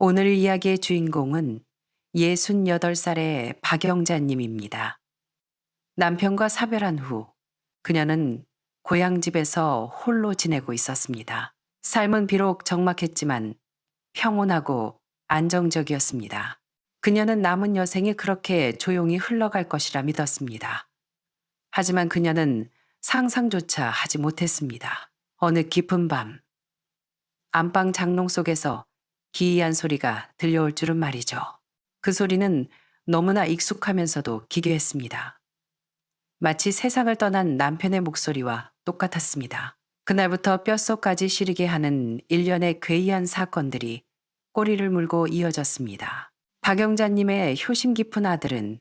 오늘 이야기의 주인공은 68살의 박영자님입니다. 남편과 사별한 후 그녀는 고향집에서 홀로 지내고 있었습니다. 삶은 비록 적막했지만 평온하고 안정적이었습니다. 그녀는 남은 여생이 그렇게 조용히 흘러갈 것이라 믿었습니다. 하지만 그녀는 상상조차 하지 못했습니다. 어느 깊은 밤, 안방 장롱 속에서 기이한 소리가 들려올 줄은 말이죠. 그 소리는 너무나 익숙하면서도 기괴했습니다. 마치 세상을 떠난 남편의 목소리와 똑같았습니다. 그날부터 뼛속까지 시리게 하는 일련의 괴이한 사건들이 꼬리를 물고 이어졌습니다. 박영자님의 효심 깊은 아들은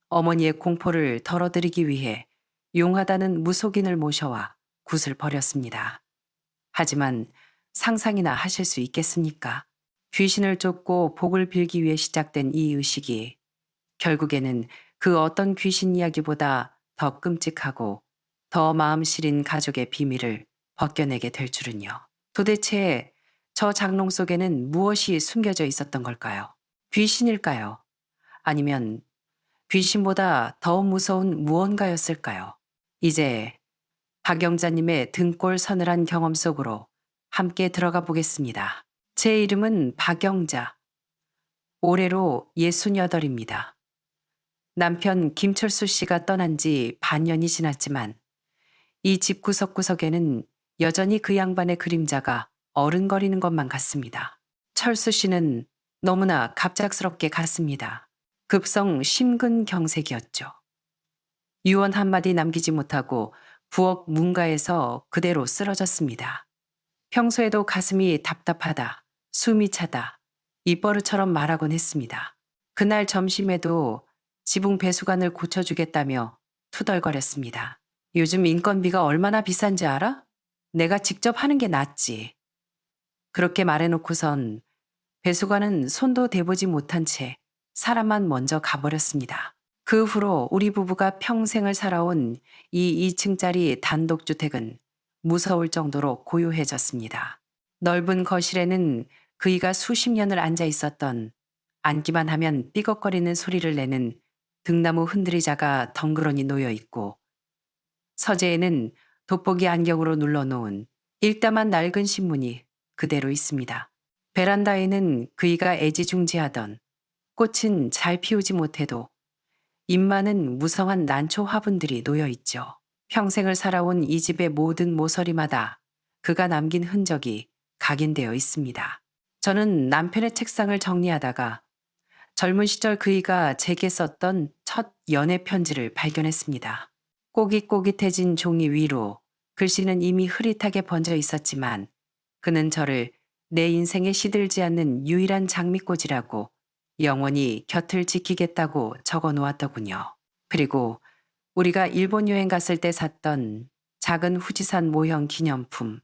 어머니의 공포를 덜어드리기 위해 용하다는 무속인을 모셔와 굿을 벌였습니다. 하지만 상상이나 하실 수 있겠습니까? 귀신을 쫓고 복을 빌기 위해 시작된 이 의식이 결국에는 그 어떤 귀신 이야기보다 더 끔찍하고 더 마음 시린 가족의 비밀을 벗겨내게 될 줄은요. 도대체 저 장롱 속에는 무엇이 숨겨져 있었던 걸까요? 귀신일까요? 아니면 귀신보다 더 무서운 무언가였을까요? 이제 박영자님의 등골 서늘한 경험 속으로 함께 들어가 보겠습니다. 제 이름은 박영자. 올해로 68입니다. 남편 김철수 씨가 떠난 지 반년이 지났지만 이 집 구석구석에는 여전히 그 양반의 그림자가 어른거리는 것만 같습니다. 철수 씨는 너무나 갑작스럽게 갔습니다. 급성 심근경색이었죠. 유언 한마디 남기지 못하고 부엌 문가에서 그대로 쓰러졌습니다. 평소에도 가슴이 답답하다, 숨이 차다, 입버릇처럼 말하곤 했습니다. 그날 점심에도 지붕 배수관을 고쳐주겠다며 투덜거렸습니다. 요즘 인건비가 얼마나 비싼지 알아? 내가 직접 하는 게 낫지. 그렇게 말해놓고선 배수관은 손도 대보지 못한 채 사람만 먼저 가버렸습니다. 그 후로 우리 부부가 평생을 살아온 이 2층짜리 단독주택은 무서울 정도로 고요해졌습니다. 넓은 거실에는 그이가 수십 년을 앉아 있었던 앉기만 하면 삐걱거리는 소리를 내는 등나무 흔들의자가 덩그러니 놓여 있고 서재에는 돋보기 안경으로 눌러놓은 일담한 낡은 신문이 그대로 있습니다. 베란다에는 그이가 애지중지하던 꽃은 잘 피우지 못해도 잎 많은 무성한 난초 화분들이 놓여 있죠. 평생을 살아온 이 집의 모든 모서리마다 그가 남긴 흔적이 각인되어 있습니다. 저는 남편의 책상을 정리하다가 젊은 시절 그이가 제게 썼던 첫 연애 편지를 발견했습니다. 꼬깃꼬깃해진 종이 위로 글씨는 이미 흐릿하게 번져 있었지만 그는 저를 내 인생에 시들지 않는 유일한 장미꽃이라고 영원히 곁을 지키겠다고 적어 놓았더군요. 그리고 우리가 일본 여행 갔을 때 샀던 작은 후지산 모형 기념품.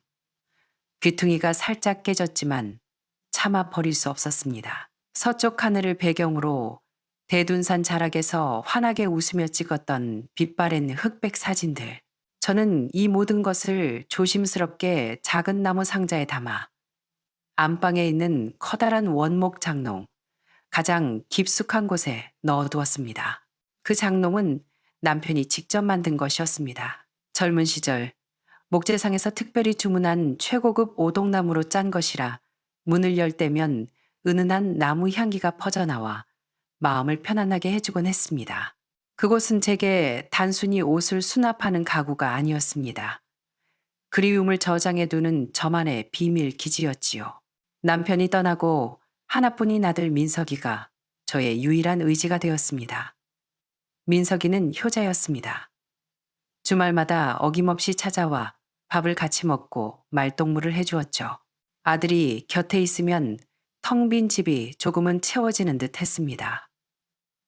귀퉁이가 살짝 깨졌지만 차마 버릴 수 없었습니다. 서쪽 하늘을 배경으로 대둔산 자락에서 환하게 웃으며 찍었던 빛바랜 흑백 사진들. 저는 이 모든 것을 조심스럽게 작은 나무 상자에 담아 안방에 있는 커다란 원목 장롱, 가장 깊숙한 곳에 넣어두었습니다. 그 장롱은 남편이 직접 만든 것이었습니다. 젊은 시절 목재상에서 특별히 주문한 최고급 오동나무로 짠 것이라 문을 열 때면 은은한 나무 향기가 퍼져나와 마음을 편안하게 해주곤 했습니다. 그곳은 제게 단순히 옷을 수납하는 가구가 아니었습니다. 그리움을 저장해두는 저만의 비밀 기지였지요. 남편이 떠나고 하나뿐인 아들 민석이가 저의 유일한 의지가 되었습니다. 민석이는 효자였습니다. 주말마다 어김없이 찾아와 밥을 같이 먹고 말동무를 해주었죠. 아들이 곁에 있으면 텅 빈 집이 조금은 채워지는 듯 했습니다.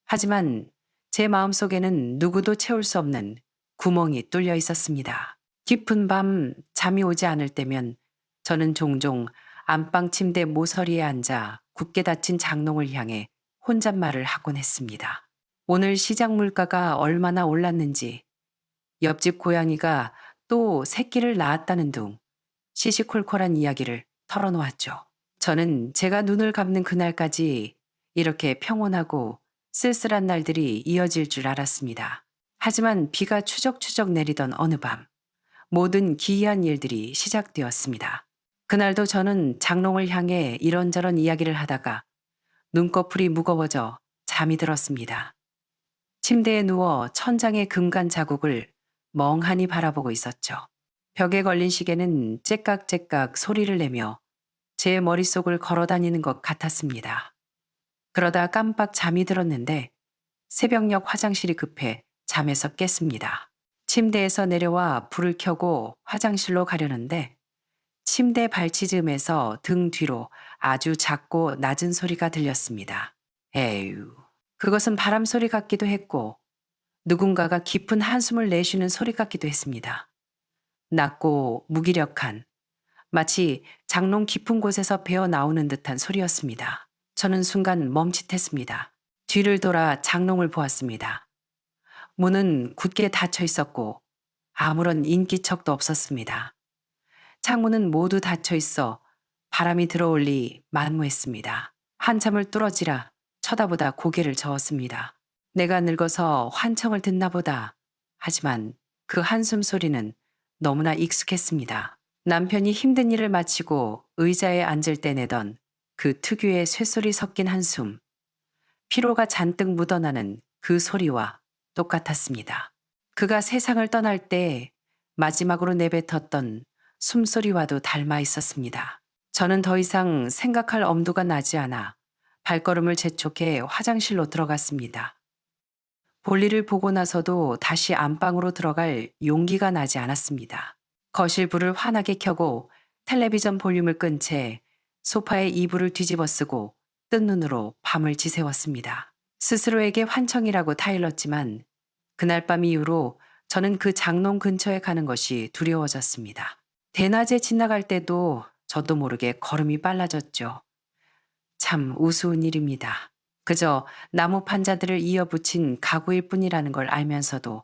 하지만 제 마음속에는 누구도 채울 수 없는 구멍이 뚫려 있었습니다. 깊은 밤 잠이 오지 않을 때면 저는 종종 안방 침대 모서리에 앉아 굳게 닫힌 장롱을 향해 혼잣말을 하곤 했습니다. 오늘 시장 물가가 얼마나 올랐는지, 옆집 고양이가 또 새끼를 낳았다는 둥 시시콜콜한 이야기를 털어놓았죠. 저는 제가 눈을 감는 그날까지 이렇게 평온하고 쓸쓸한 날들이 이어질 줄 알았습니다. 하지만 비가 추적추적 내리던 어느 밤, 모든 기이한 일들이 시작되었습니다. 그날도 저는 장롱을 향해 이런저런 이야기를 하다가 눈꺼풀이 무거워져 잠이 들었습니다. 침대에 누워 천장의 금간 자국을 멍하니 바라보고 있었죠. 벽에 걸린 시계는 째깍째깍 소리를 내며 제 머릿속을 걸어다니는 것 같았습니다. 그러다 깜빡 잠이 들었는데 새벽녘 화장실이 급해 잠에서 깼습니다. 침대에서 내려와 불을 켜고 화장실로 가려는데 침대 발치즈음에서 등 뒤로 아주 작고 낮은 소리가 들렸습니다. 에휴, 그것은 바람 소리 같기도 했고 누군가가 깊은 한숨을 내쉬는 소리 같기도 했습니다. 낮고 무기력한, 마치 장롱 깊은 곳에서 배어 나오는 듯한 소리였습니다. 저는 순간 멈칫했습니다. 뒤를 돌아 장롱을 보았습니다. 문은 굳게 닫혀 있었고 아무런 인기척도 없었습니다. 창문은 모두 닫혀 있어 바람이 들어올 리 만무했습니다. 한참을 뚫어지라 쳐다보다 고개를 저었습니다. 내가 늙어서 환청을 듣나 보다. 하지만 그 한숨 소리는 너무나 익숙했습니다. 남편이 힘든 일을 마치고 의자에 앉을 때 내던 그 특유의 쇳소리 섞인 한숨, 피로가 잔뜩 묻어나는 그 소리와 똑같았습니다. 그가 세상을 떠날 때 마지막으로 내뱉었던 숨소리와도 닮아 있었습니다. 저는 더 이상 생각할 엄두가 나지 않아 발걸음을 재촉해 화장실로 들어갔습니다. 볼일을 보고 나서도 다시 안방으로 들어갈 용기가 나지 않았습니다. 거실 불을 환하게 켜고 텔레비전 볼륨을 끈 채 소파에 이불을 뒤집어 쓰고 뜬 눈으로 밤을 지새웠습니다. 스스로에게 환청이라고 타일렀지만 그날 밤 이후로 저는 그 장롱 근처에 가는 것이 두려워졌습니다. 대낮에 지나갈 때도 저도 모르게 걸음이 빨라졌죠. 참 우스운 일입니다. 그저 나무 판자들을 이어붙인 가구일 뿐이라는 걸 알면서도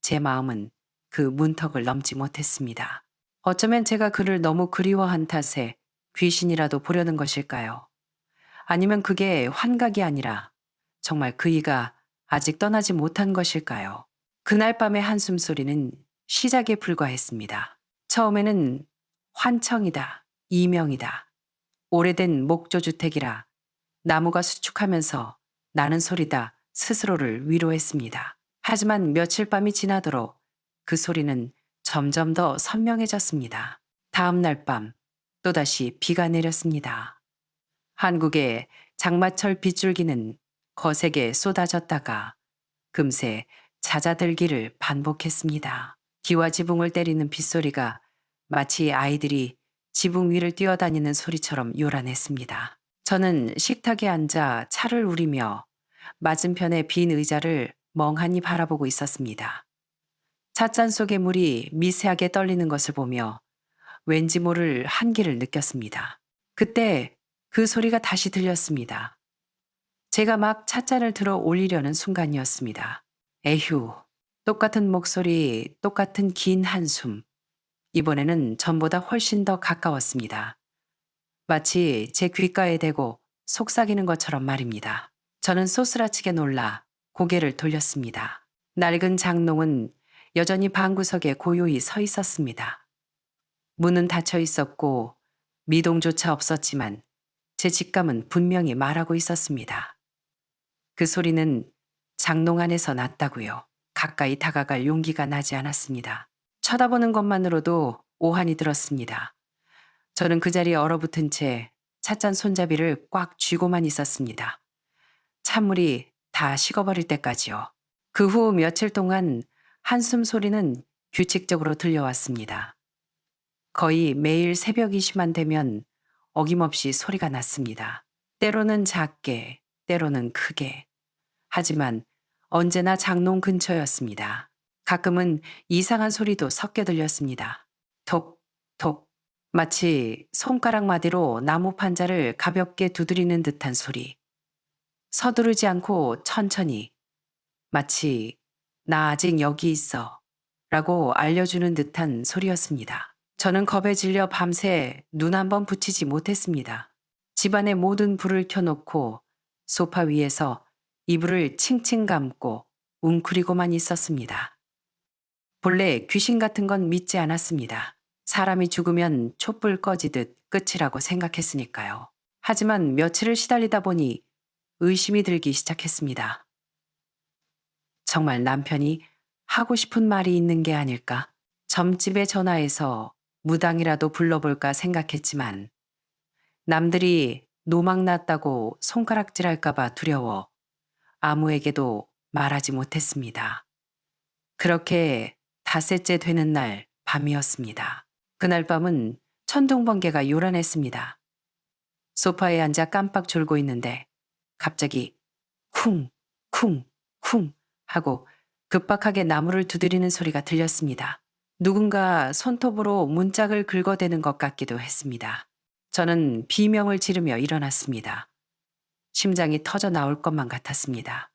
제 마음은 그 문턱을 넘지 못했습니다. 어쩌면 제가 그를 너무 그리워한 탓에 귀신이라도 보려는 것일까요? 아니면 그게 환각이 아니라 정말 그이가 아직 떠나지 못한 것일까요? 그날 밤의 한숨 소리는 시작에 불과했습니다. 처음에는 환청이다, 이명이다, 오래된 목조주택이라 나무가 수축하면서 나는 소리다 스스로를 위로했습니다. 하지만 며칠 밤이 지나도록 그 소리는 점점 더 선명해졌습니다. 다음 날 밤 또다시 비가 내렸습니다. 한국의 장마철 빗줄기는 거세게 쏟아졌다가 금세 잦아들기를 반복했습니다. 기와 지붕을 때리는 빗소리가 마치 아이들이 지붕 위를 뛰어다니는 소리처럼 요란했습니다. 저는 식탁에 앉아 차를 우리며 맞은편의 빈 의자를 멍하니 바라보고 있었습니다. 찻잔 속의 물이 미세하게 떨리는 것을 보며 왠지 모를 한기를 느꼈습니다. 그때 그 소리가 다시 들렸습니다. 제가 막 찻잔을 들어 올리려는 순간이었습니다. 에휴, 똑같은 목소리, 똑같은 긴 한숨. 이번에는 전보다 훨씬 더 가까웠습니다. 마치 제 귓가에 대고 속삭이는 것처럼 말입니다. 저는 소스라치게 놀라 고개를 돌렸습니다. 낡은 장롱은 여전히 방구석에 고요히 서 있었습니다. 문은 닫혀 있었고 미동조차 없었지만 제 직감은 분명히 말하고 있었습니다. 그 소리는 장롱 안에서 났다고요. 가까이 다가갈 용기가 나지 않았습니다. 쳐다보는 것만으로도 오한이 들었습니다. 저는 그 자리에 얼어붙은 채 찻잔 손잡이를 꽉 쥐고만 있었습니다. 찬물이 다 식어버릴 때까지요. 그 후 며칠 동안 한숨 소리는 규칙적으로 들려왔습니다. 거의 매일 새벽 2시만 되면 어김없이 소리가 났습니다. 때로는 작게, 때로는 크게. 하지만 언제나 장롱 근처였습니다. 가끔은 이상한 소리도 섞여 들렸습니다. 톡, 톡. 마치 손가락 마디로 나무 판자를 가볍게 두드리는 듯한 소리. 서두르지 않고 천천히. 마치 나 아직 여기 있어 라고 알려주는 듯한 소리였습니다. 저는 겁에 질려 밤새 눈 한 번 붙이지 못했습니다. 집안의 모든 불을 켜놓고 소파 위에서 이불을 칭칭 감고 웅크리고만 있었습니다. 본래 귀신 같은 건 믿지 않았습니다. 사람이 죽으면 촛불 꺼지듯 끝이라고 생각했으니까요. 하지만 며칠을 시달리다 보니 의심이 들기 시작했습니다. 정말 남편이 하고 싶은 말이 있는 게 아닐까? 점집에 전화해서 무당이라도 불러볼까 생각했지만 남들이 노망 났다고 손가락질할까봐 두려워 아무에게도 말하지 못했습니다. 그렇게 닷새째 되는 날 밤이었습니다. 그날 밤은 천둥번개가 요란했습니다. 소파에 앉아 깜빡 졸고 있는데 갑자기 쿵, 쿵, 쿵 하고 급박하게 나무를 두드리는 소리가 들렸습니다. 누군가 손톱으로 문짝을 긁어대는 것 같기도 했습니다. 저는 비명을 지르며 일어났습니다. 심장이 터져 나올 것만 같았습니다.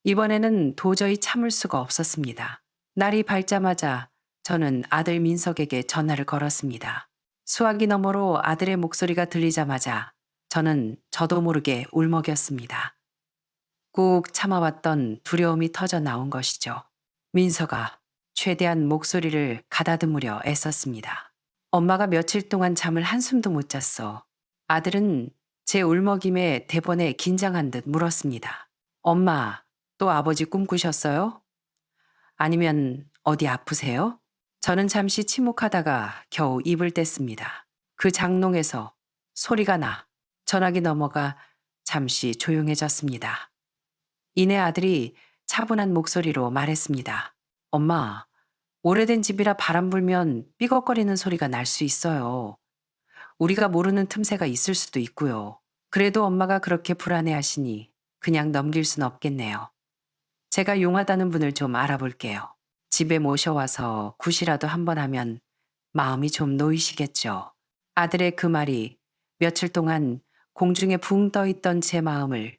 이번에는 도저히 참을 수가 없었습니다. 날이 밝자마자 저는 아들 민석에게 전화를 걸었습니다. 수화기 너머로 아들의 목소리가 들리자마자 저는 저도 모르게 울먹였습니다. 꾹 참아왔던 두려움이 터져 나온 것이죠. 민석아, 최대한 목소리를 가다듬으려 애썼습니다. 엄마가 며칠 동안 잠을 한숨도 못 잤어. 아들은 제 울먹임에 대번에 긴장한 듯 물었습니다. 엄마, 또 아버지 꿈꾸셨어요? 아니면 어디 아프세요? 저는 잠시 침묵하다가 겨우 입을 뗐습니다. 그 장롱에서 소리가 나 전화기 넘어가 잠시 조용해졌습니다. 이내 아들이 차분한 목소리로 말했습니다. 엄마, 오래된 집이라 바람 불면 삐걱거리는 소리가 날 수 있어요. 우리가 모르는 틈새가 있을 수도 있고요. 그래도 엄마가 그렇게 불안해하시니 그냥 넘길 순 없겠네요. 제가 용하다는 분을 좀 알아볼게요. 집에 모셔와서 굿이라도 한번 하면 마음이 좀 놓이시겠죠. 아들의 그 말이 며칠 동안 공중에 붕 떠 있던 제 마음을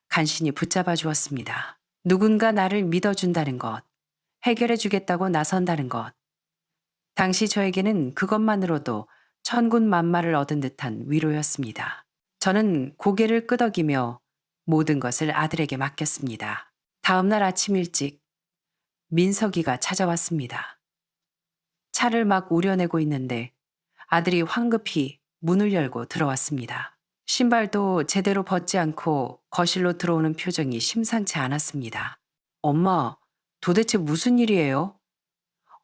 간신히 붙잡아 주었습니다. 누군가 나를 믿어준다는 것, 해결해 주겠다고 나선다는 것. 당시 저에게는 그것만으로도 천군만마를 얻은 듯한 위로였습니다. 저는 고개를 끄덕이며 모든 것을 아들에게 맡겼습니다. 다음 날 아침 일찍 민석이가 찾아왔습니다. 차를 막 우려내고 있는데 아들이 황급히 문을 열고 들어왔습니다. 신발도 제대로 벗지 않고 거실로 들어오는 표정이 심상치 않았습니다. 엄마, 도대체 무슨 일이에요?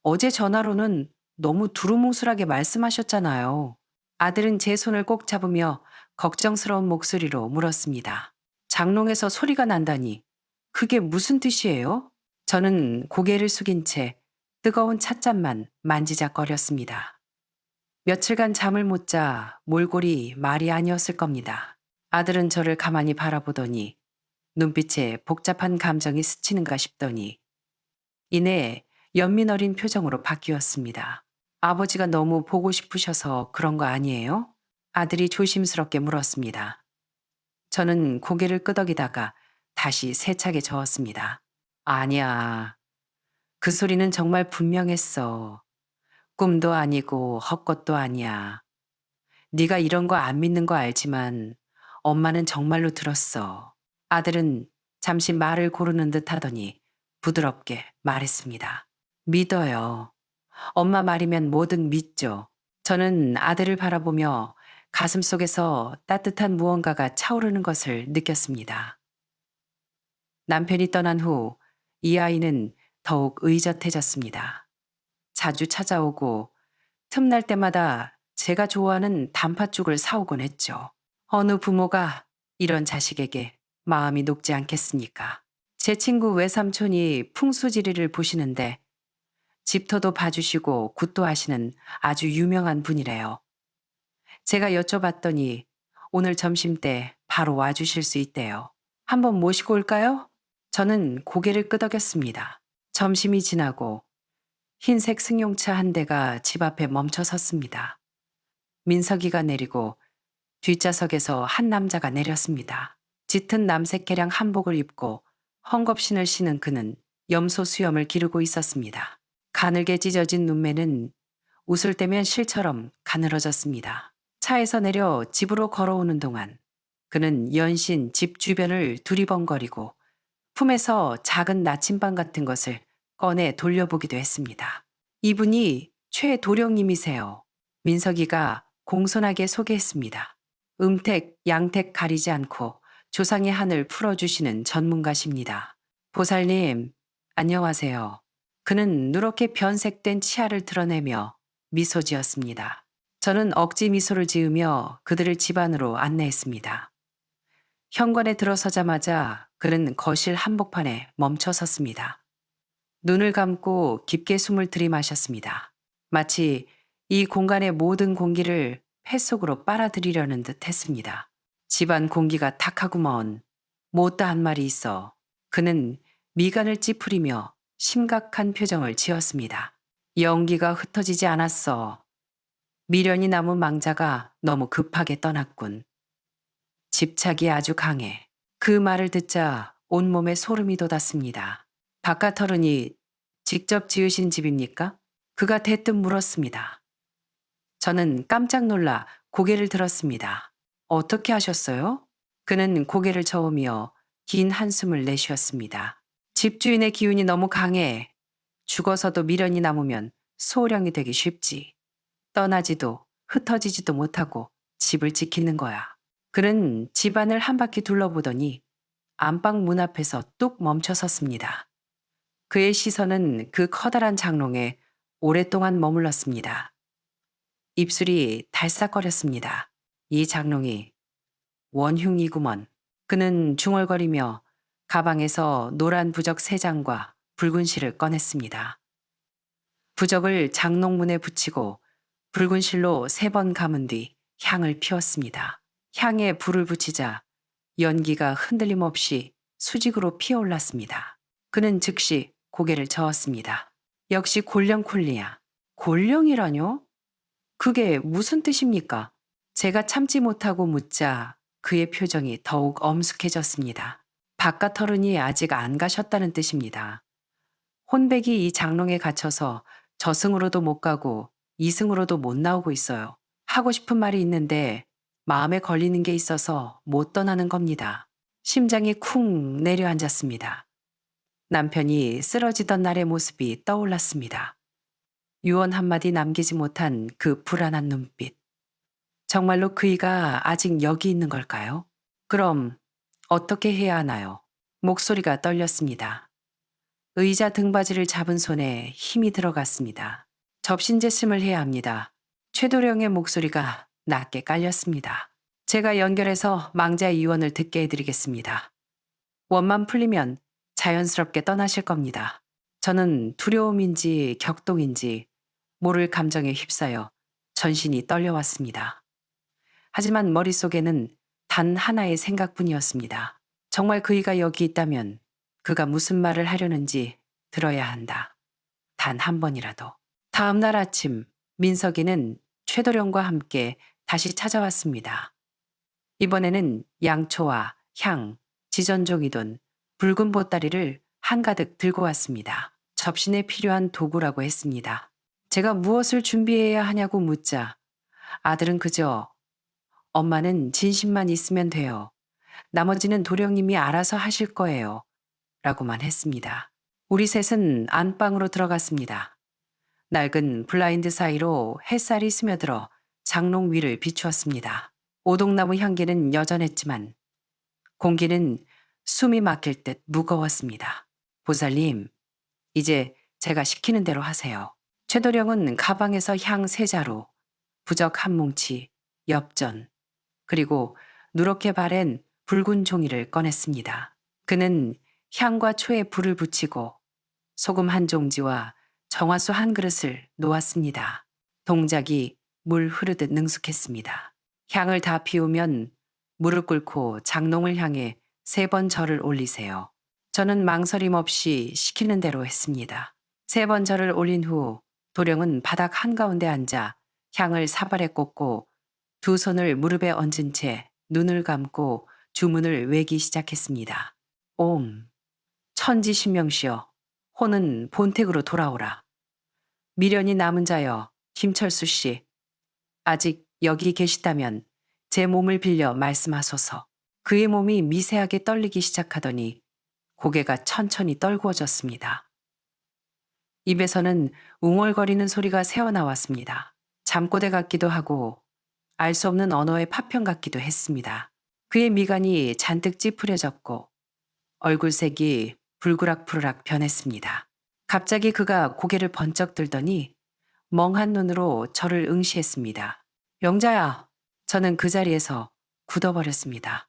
어제 전화로는 너무 두루뭉술하게 말씀하셨잖아요. 아들은 제 손을 꼭 잡으며 걱정스러운 목소리로 물었습니다. 장롱에서 소리가 난다니 그게 무슨 뜻이에요? 저는 고개를 숙인 채 뜨거운 찻잔만 만지작거렸습니다. 며칠간 잠을 못 자 몰골이 말이 아니었을 겁니다. 아들은 저를 가만히 바라보더니 눈빛에 복잡한 감정이 스치는가 싶더니 이내 연민 어린 표정으로 바뀌었습니다. 아버지가 너무 보고 싶으셔서 그런 거 아니에요? 아들이 조심스럽게 물었습니다. 저는 고개를 끄덕이다가 다시 세차게 저었습니다. 아니야. 그 소리는 정말 분명했어. 꿈도 아니고 헛것도 아니야. 네가 이런 거 안 믿는 거 알지만 엄마는 정말로 들었어. 아들은 잠시 말을 고르는 듯 하더니 부드럽게 말했습니다. 믿어요. 엄마 말이면 뭐든 믿죠. 저는 아들을 바라보며 가슴속에서 따뜻한 무언가가 차오르는 것을 느꼈습니다. 남편이 떠난 후 이 아이는 더욱 의젓해졌습니다. 자주 찾아오고 틈날 때마다 제가 좋아하는 단팥죽을 사오곤 했죠. 어느 부모가 이런 자식에게 마음이 녹지 않겠습니까? 제 친구 외삼촌이 풍수지리를 보시는데 집터도 봐주시고 굿도 하시는 아주 유명한 분이래요. 제가 여쭤봤더니 오늘 점심때 바로 와주실 수 있대요. 한번 모시고 올까요? 저는 고개를 끄덕였습니다. 점심이 지나고 흰색 승용차 한 대가 집 앞에 멈춰 섰습니다. 민석이가 내리고 뒷좌석에서 한 남자가 내렸습니다. 짙은 남색 개량 한복을 입고 헝겊신을 신은 그는 염소 수염을 기르고 있었습니다. 가늘게 찢어진 눈매는 웃을 때면 실처럼 가늘어졌습니다. 차에서 내려 집으로 걸어오는 동안 그는 연신 집 주변을 두리번거리고 품에서 작은 나침반 같은 것을 꺼내 돌려보기도 했습니다. 이분이 최도령님이세요. 민석이가 공손하게 소개했습니다. 음택, 양택 가리지 않고 조상의 한을 풀어주시는 전문가십니다. 보살님, 안녕하세요. 그는 누렇게 변색된 치아를 드러내며 미소 지었습니다. 저는 억지 미소를 지으며 그들을 집 안으로 안내했습니다. 현관에 들어서자마자 그는 거실 한복판에 멈춰 섰습니다. 눈을 감고 깊게 숨을 들이마셨습니다. 마치 이 공간의 모든 공기를 폐 속으로 빨아들이려는 듯 했습니다. 집안 공기가 탁하구먼. 못다 한 말이 있어. 그는 미간을 찌푸리며 심각한 표정을 지었습니다. 연기가 흩어지지 않았어. 미련이 남은 망자가 너무 급하게 떠났군. 집착이 아주 강해. 그 말을 듣자 온몸에 소름이 돋았습니다. 바깥 어른이 직접 지으신 집입니까? 그가 대뜸 물었습니다. 저는 깜짝 놀라 고개를 들었습니다. 어떻게 하셨어요? 그는 고개를 저으며 긴 한숨을 내쉬었습니다. 집주인의 기운이 너무 강해. 죽어서도 미련이 남으면 소령이 되기 쉽지. 떠나지도 흩어지지도 못하고 집을 지키는 거야. 그는 집안을 한 바퀴 둘러보더니 안방 문 앞에서 뚝 멈춰 섰습니다. 그의 시선은 그 커다란 장롱에 오랫동안 머물렀습니다. 입술이 달싹거렸습니다. 이 장롱이 원흉이구먼. 그는 중얼거리며 가방에서 노란 부적 3장과 붉은 실을 꺼냈습니다. 부적을 장롱문에 붙이고 붉은 실로 3번 감은 뒤 향을 피웠습니다. 향에 불을 붙이자 연기가 흔들림 없이 수직으로 피어올랐습니다. 그는 즉시 고개를 저었습니다. 역시 골령콜리야. 골령이라뇨? 그게 무슨 뜻입니까? 제가 참지 못하고 묻자 그의 표정이 더욱 엄숙해졌습니다. 바깥 어른이 아직 안 가셨다는 뜻입니다. 혼백이 이 장롱에 갇혀서 저승으로도 못 가고 이승으로도 못 나오고 있어요. 하고 싶은 말이 있는데 마음에 걸리는 게 있어서 못 떠나는 겁니다. 심장이 쿵 내려앉았습니다. 남편이 쓰러지던 날의 모습이 떠올랐습니다. 유언 한마디 남기지 못한 그 불안한 눈빛. 정말로 그이가 아직 여기 있는 걸까요? 그럼 어떻게 해야 하나요? 목소리가 떨렸습니다. 의자 등받이를 잡은 손에 힘이 들어갔습니다. 접신제심을 해야 합니다. 최도령의 목소리가 낮게 깔렸습니다. 제가 연결해서 망자의 유언을 듣게 해드리겠습니다. 원만 풀리면 자연스럽게 떠나실 겁니다. 저는 두려움인지 격동인지 모를 감정에 휩싸여 전신이 떨려왔습니다. 하지만 머릿속에는 단 하나의 생각뿐이었습니다. 정말 그이가 여기 있다면 그가 무슨 말을 하려는지 들어야 한다. 단 한 번이라도. 다음 날 아침 민석이는 최도령과 함께 다시 찾아왔습니다. 이번에는 양초와 향, 지전종이 돈 붉은 보따리를 한가득 들고 왔습니다. 접신에 필요한 도구라고 했습니다. 제가 무엇을 준비해야 하냐고 묻자 아들은 그저 엄마는 진심만 있으면 돼요. 나머지는 도령님이 알아서 하실 거예요. 라고만 했습니다. 우리 셋은 안방으로 들어갔습니다. 낡은 블라인드 사이로 햇살이 스며들어 장롱 위를 비추었습니다. 오동나무 향기는 여전했지만 공기는 숨이 막힐 듯 무거웠습니다. 보살님, 이제 제가 시키는 대로 하세요. 최도령은 가방에서 향 3자루, 부적 1뭉치, 엽전, 그리고 누렇게 바랜 붉은 종이를 꺼냈습니다. 그는 향과 초에 불을 붙이고 소금 1종지와 정화수 1그릇을 놓았습니다. 동작이 물 흐르듯 능숙했습니다. 향을 다 피우면 무릎 꿇고 장롱을 향해 3번 절을 올리세요. 저는 망설임 없이 시키는 대로 했습니다. 3번 절을 올린 후 도령은 바닥 한가운데 앉아 향을 사발에 꽂고 2 손을 무릎에 얹은 채 눈을 감고 주문을 외기 시작했습니다. 옴, 천지신명시여, 혼은 본택으로 돌아오라. 미련이 남은 자여, 김철수 씨, 아직 여기 계시다면 제 몸을 빌려 말씀하소서. 그의 몸이 미세하게 떨리기 시작하더니 고개가 천천히 떨구어졌습니다. 입에서는 웅얼거리는 소리가 새어나왔습니다. 잠꼬대 같기도 하고 알 수 없는 언어의 파편 같기도 했습니다. 그의 미간이 잔뜩 찌푸려졌고 얼굴색이 불그락푸르락 변했습니다. 갑자기 그가 고개를 번쩍 들더니 멍한 눈으로 저를 응시했습니다. 영자야. 저는 그 자리에서 굳어버렸습니다.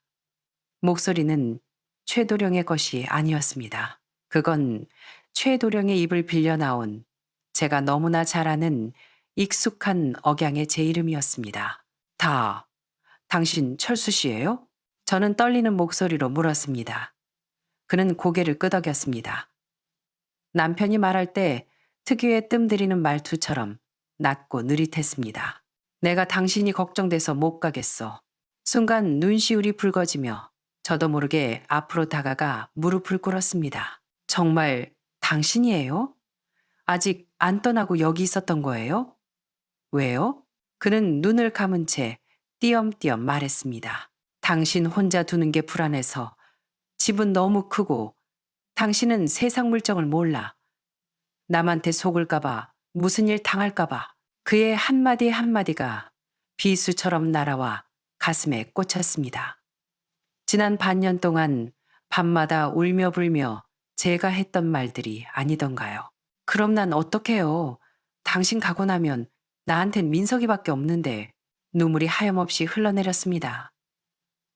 목소리는 최도령의 것이 아니었습니다. 그건 최도령의 입을 빌려 나온 제가 너무나 잘 아는 익숙한 억양의 제 이름이었습니다. 당신 철수 씨예요? 저는 떨리는 목소리로 물었습니다. 그는 고개를 끄덕였습니다. 남편이 말할 때 특유의 뜸들이는 말투처럼 낮고 느릿했습니다. 내가 당신이 걱정돼서 못 가겠어. 순간 눈시울이 붉어지며 저도 모르게 앞으로 다가가 무릎을 꿇었습니다. 정말 당신이에요? 아직 안 떠나고 여기 있었던 거예요? 왜요? 그는 눈을 감은 채 띄엄띄엄 말했습니다. 당신 혼자 두는 게 불안해서. 집은 너무 크고 당신은 세상 물정을 몰라. 남한테 속을까봐, 무슨 일 당할까봐. 그의 한마디 한마디가 비수처럼 날아와 가슴에 꽂혔습니다. 지난 반년 동안 밤마다 울며 불며 제가 했던 말들이 아니던가요. 그럼 난 어떡해요. 당신 가고 나면 나한텐 민석이밖에 없는데. 눈물이 하염없이 흘러내렸습니다.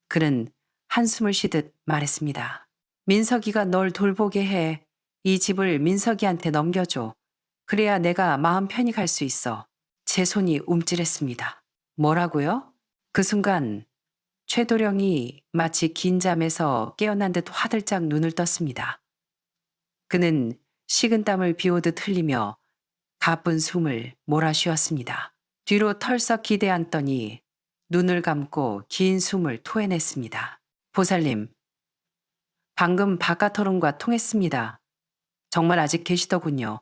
그는 한숨을 쉬듯 말했습니다. 민석이가 널 돌보게 해. 이 집을 민석이한테 넘겨줘. 그래야 내가 마음 편히 갈 수 있어. 제 손이 움찔했습니다. 뭐라고요? 그 순간 최도령이 마치 긴 잠에서 깨어난 듯 화들짝 눈을 떴습니다. 그는 식은땀을 비오듯 흘리며 가쁜 숨을 몰아쉬었습니다. 뒤로 털썩 기대앉더니 눈을 감고 긴 숨을 토해냈습니다. 보살님, 방금 바깥 토론과 통했습니다. 정말 아직 계시더군요.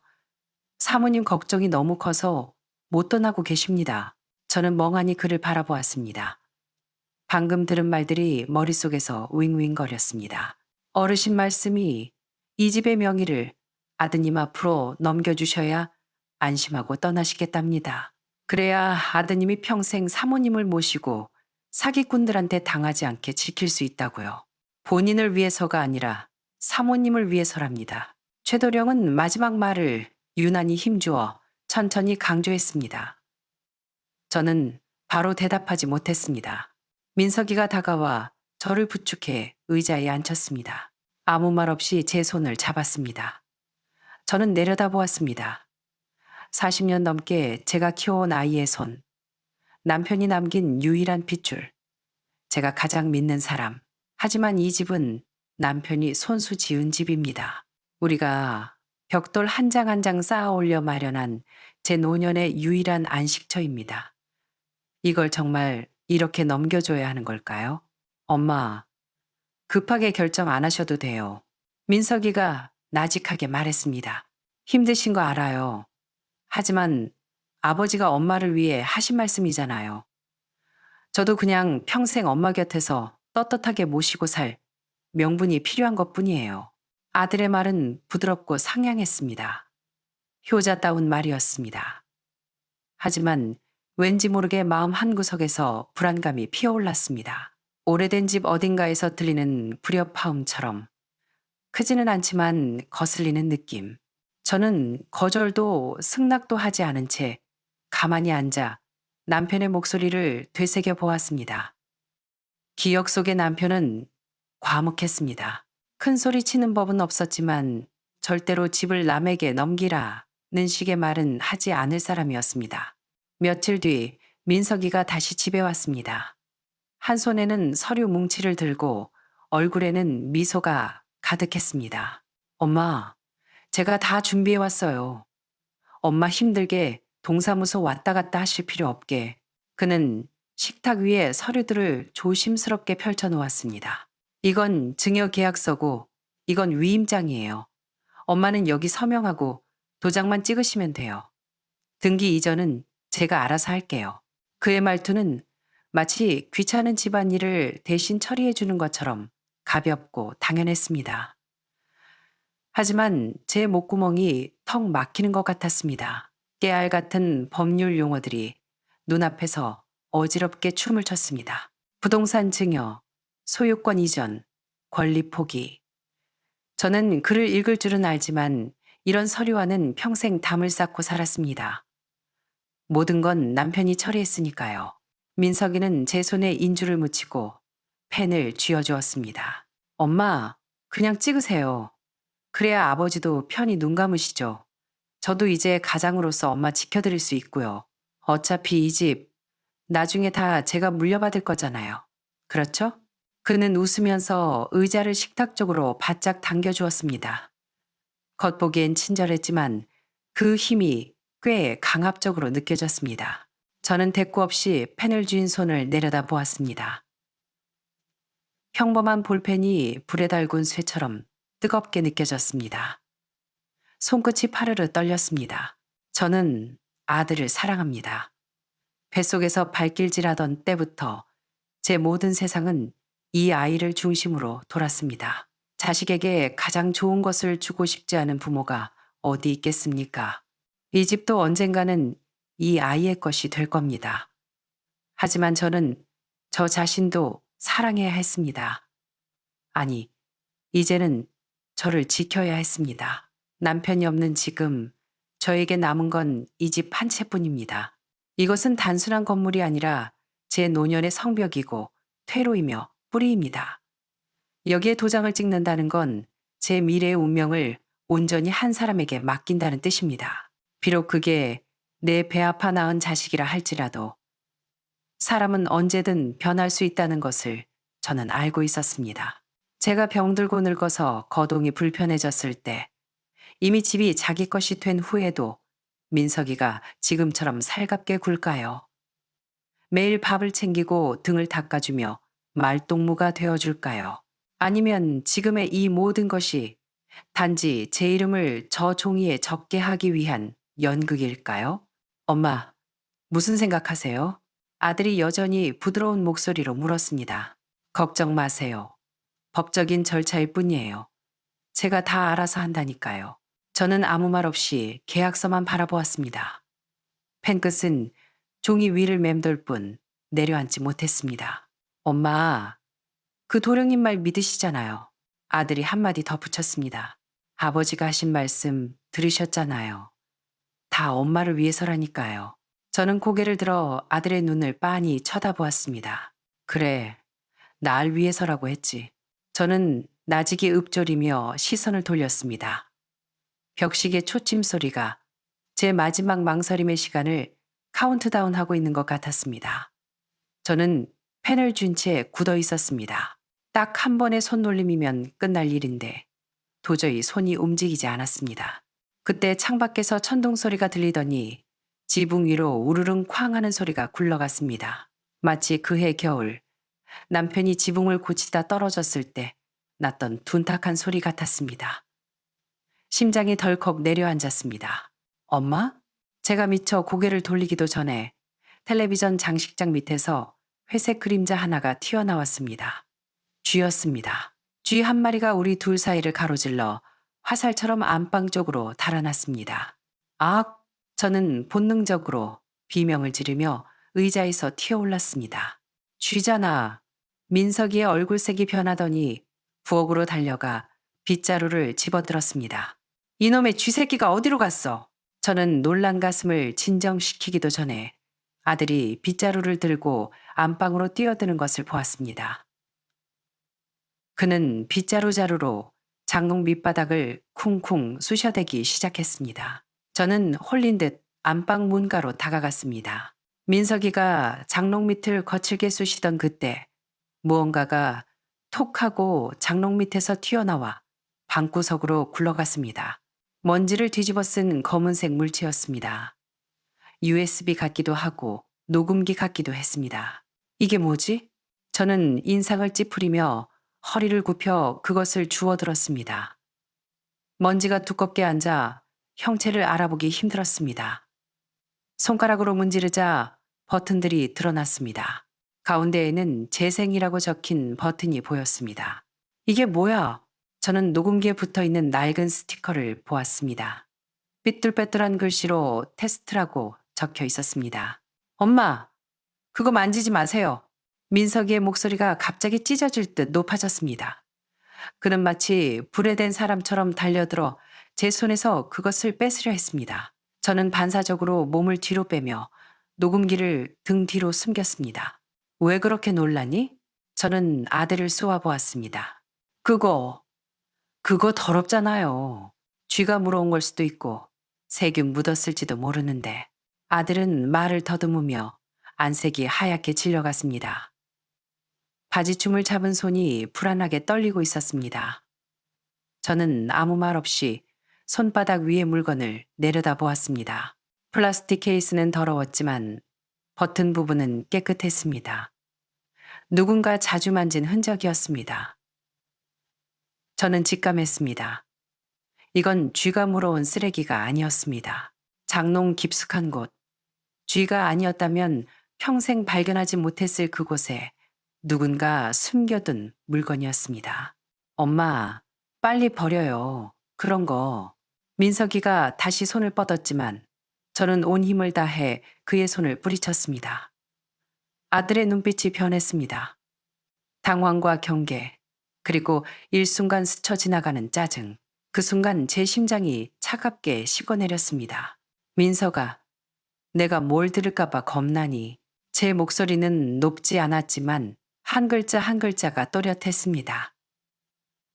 사모님 걱정이 너무 커서 못 떠나고 계십니다. 저는 멍하니 그를 바라보았습니다. 방금 들은 말들이 머릿속에서 윙윙거렸습니다. 어르신 말씀이 이 집의 명의를 아드님 앞으로 넘겨주셔야 안심하고 떠나시겠답니다. 그래야 아드님이 평생 사모님을 모시고 사기꾼들한테 당하지 않게 지킬 수 있다고요. 본인을 위해서가 아니라 사모님을 위해서랍니다. 최도령은 마지막 말을 유난히 힘주어 천천히 강조했습니다. 저는 바로 대답하지 못했습니다. 민석이가 다가와 저를 부축해 의자에 앉혔습니다. 아무 말 없이 제 손을 잡았습니다. 저는 내려다보았습니다. 40년 넘게 제가 키워온 아이의 손, 남편이 남긴 유일한 핏줄, 제가 가장 믿는 사람. 하지만 이 집은 남편이 손수 지은 집입니다. 우리가 벽돌 한 장 한 장 쌓아 올려 마련한 제 노년의 유일한 안식처입니다. 이걸 정말 이렇게 넘겨줘야 하는 걸까요? 엄마, 급하게 결정 안 하셔도 돼요. 민석이가 나직하게 말했습니다. 힘드신 거 알아요. 하지만 아버지가 엄마를 위해 하신 말씀이잖아요. 저도 그냥 평생 엄마 곁에서 떳떳하게 모시고 살 명분이 필요한 것뿐이에요. 아들의 말은 부드럽고 상냥했습니다. 효자다운 말이었습니다. 하지만 왠지 모르게 마음 한구석에서 불안감이 피어올랐습니다. 오래된 집 어딘가에서 들리는 불협화음처럼 크지는 않지만 거슬리는 느낌. 저는 거절도 승낙도 하지 않은 채 가만히 앉아 남편의 목소리를 되새겨 보았습니다. 기억 속의 남편은 과묵했습니다. 큰 소리 치는 법은 없었지만 절대로 집을 남에게 넘기라는 식의 말은 하지 않을 사람이었습니다. 며칠 뒤 민석이가 다시 집에 왔습니다. 한 손에는 서류 뭉치를 들고 얼굴에는 미소가 가득했습니다. 엄마, 제가 다 준비해 왔어요. 엄마 힘들게 동사무소 왔다 갔다 하실 필요 없게. 그는 식탁 위에 서류들을 조심스럽게 펼쳐 놓았습니다. 이건 증여 계약서고 이건 위임장이에요. 엄마는 여기 서명하고 도장만 찍으시면 돼요. 등기 이전은 제가 알아서 할게요. 그의 말투는 마치 귀찮은 집안일을 대신 처리해 주는 것처럼 가볍고 당연했습니다. 하지만 제 목구멍이 턱 막히는 것 같았습니다. 깨알 같은 법률 용어들이 눈앞에서 어지럽게 춤을 췄습니다. 부동산 증여, 소유권 이전, 권리 포기. 저는 글을 읽을 줄은 알지만 이런 서류와는 평생 담을 쌓고 살았습니다. 모든 건 남편이 처리했으니까요. 민석이는 제 손에 인주를 묻히고 펜을 쥐어주었습니다. 엄마, 그냥 찍으세요. 그래야 아버지도 편히 눈 감으시죠. 저도 이제 가장으로서 엄마 지켜드릴 수 있고요. 어차피 이 집 나중에 다 제가 물려받을 거잖아요. 그렇죠? 그는 웃으면서 의자를 식탁 쪽으로 바짝 당겨주었습니다. 겉보기엔 친절했지만 그 힘이 꽤 강압적으로 느껴졌습니다. 저는 대꾸 없이 펜을 쥔 손을 내려다 보았습니다. 평범한 볼펜이 불에 달군 쇠처럼 뜨겁게 느껴졌습니다. 손끝이 파르르 떨렸습니다. 저는 아들을 사랑합니다. 뱃속에서 발길질하던 때부터 제 모든 세상은 이 아이를 중심으로 돌았습니다. 자식에게 가장 좋은 것을 주고 싶지 않은 부모가 어디 있겠습니까? 이 집도 언젠가는 이 아이의 것이 될 겁니다. 하지만 저는 저 자신도 사랑해야 했습니다. 아니, 이제는 저를 지켜야 했습니다. 남편이 없는 지금 저에게 남은 건 이 집 한 채뿐입니다. 이것은 단순한 건물이 아니라 제 노년의 성벽이고 퇴로이며 뿌리입니다. 여기에 도장을 찍는다는 건 제 미래의 운명을 온전히 한 사람에게 맡긴다는 뜻입니다. 비록 그게 내 배 아파 낳은 자식이라 할지라도 사람은 언제든 변할 수 있다는 것을 저는 알고 있었습니다. 제가 병들고 늙어서 거동이 불편해졌을 때 이미 집이 자기 것이 된 후에도 민석이가 지금처럼 살갑게 굴까요? 매일 밥을 챙기고 등을 닦아주며 말동무가 되어줄까요? 아니면 지금의 이 모든 것이 단지 제 이름을 저 종이에 적게 하기 위한 연극일까요? 엄마, 무슨 생각하세요? 아들이 여전히 부드러운 목소리로 물었습니다. 걱정 마세요. 법적인 절차일 뿐이에요. 제가 다 알아서 한다니까요. 저는 아무 말 없이 계약서만 바라보았습니다. 펜끝은 종이 위를 맴돌 뿐 내려앉지 못했습니다. 엄마, 그 도령님 말 믿으시잖아요. 아들이 한마디 덧붙였습니다. 아버지가 하신 말씀 들으셨잖아요. 다 엄마를 위해서라니까요. 저는 고개를 들어 아들의 눈을 빤히 쳐다보았습니다. 그래, 날 위해서라고 했지. 저는 나직이 읊조리며 시선을 돌렸습니다. 벽시계 초침 소리가 제 마지막 망설임의 시간을 카운트다운하고 있는 것 같았습니다. 저는 펜을 쥔 채 굳어 있었습니다. 딱 한 번의 손놀림이면 끝날 일인데 도저히 손이 움직이지 않았습니다. 그때 창밖에서 천둥 소리가 들리더니 지붕 위로 우르릉 쾅 하는 소리가 굴러갔습니다. 마치 그해 겨울 남편이 지붕을 고치다 떨어졌을 때 났던 둔탁한 소리 같았습니다. 심장이 덜컥 내려앉았습니다. 엄마? 제가 미처 고개를 돌리기도 전에 텔레비전 장식장 밑에서 회색 그림자 하나가 튀어나왔습니다. 쥐였습니다. 쥐 한 마리가 우리 둘 사이를 가로질러 화살처럼 안방 쪽으로 달아났습니다. 악! 저는 본능적으로 비명을 지르며 의자에서 튀어올랐습니다. 쥐잖아. 민석이의 얼굴색이 변하더니 부엌으로 달려가 빗자루를 집어들었습니다. 이놈의 쥐새끼가 어디로 갔어? 저는 놀란 가슴을 진정시키기도 전에 아들이 빗자루를 들고 안방으로 뛰어드는 것을 보았습니다. 그는 빗자루 자루로 장롱 밑바닥을 쿵쿵 쑤셔대기 시작했습니다. 저는 홀린 듯 안방 문가로 다가갔습니다. 민석이가 장롱 밑을 거칠게 쑤시던 그때 무언가가 톡 하고 장롱 밑에서 튀어나와 방구석으로 굴러갔습니다. 먼지를 뒤집어 쓴 검은색 물체였습니다. USB 같기도 하고 녹음기 같기도 했습니다. 이게 뭐지? 저는 인상을 찌푸리며 허리를 굽혀 그것을 주워들었습니다. 먼지가 두껍게 앉아 형체를 알아보기 힘들었습니다. 손가락으로 문지르자 버튼들이 드러났습니다. 가운데에는 재생이라고 적힌 버튼이 보였습니다. 이게 뭐야? 저는 녹음기에 붙어 있는 낡은 스티커를 보았습니다. 삐뚤빼뚤한 글씨로 테스트라고 적혀 있었습니다. 엄마, 그거 만지지 마세요. 민석이의 목소리가 갑자기 찢어질 듯 높아졌습니다. 그는 마치 불에 댄 사람처럼 달려들어 제 손에서 그것을 뺏으려 했습니다. 저는 반사적으로 몸을 뒤로 빼며 녹음기를 등 뒤로 숨겼습니다. 왜 그렇게 놀라니? 저는 아들을 쏘아보았습니다. 그거 더럽잖아요. 쥐가 물어온 걸 수도 있고 세균 묻었을지도 모르는데. 아들은 말을 더듬으며 안색이 하얗게 질려갔습니다. 바지춤을 잡은 손이 불안하게 떨리고 있었습니다. 저는 아무 말 없이 손바닥 위의 물건을 내려다보았습니다. 플라스틱 케이스는 더러웠지만 버튼 부분은 깨끗했습니다. 누군가 자주 만진 흔적이었습니다. 저는 직감했습니다. 이건 쥐가 물어온 쓰레기가 아니었습니다. 장롱 깊숙한 곳, 쥐가 아니었다면 평생 발견하지 못했을 그곳에 누군가 숨겨둔 물건이었습니다. 엄마, 빨리 버려요. 그런 거. 민석이가 다시 손을 뻗었지만 저는 온 힘을 다해 그의 손을 뿌리쳤습니다. 아들의 눈빛이 변했습니다. 당황과 경계, 그리고 일순간 스쳐 지나가는 짜증. 그 순간 제 심장이 차갑게 식어내렸습니다. 민석아, 내가 뭘 들을까봐 겁나니. 제 목소리는 높지 않았지만 한 글자 한 글자가 또렷했습니다.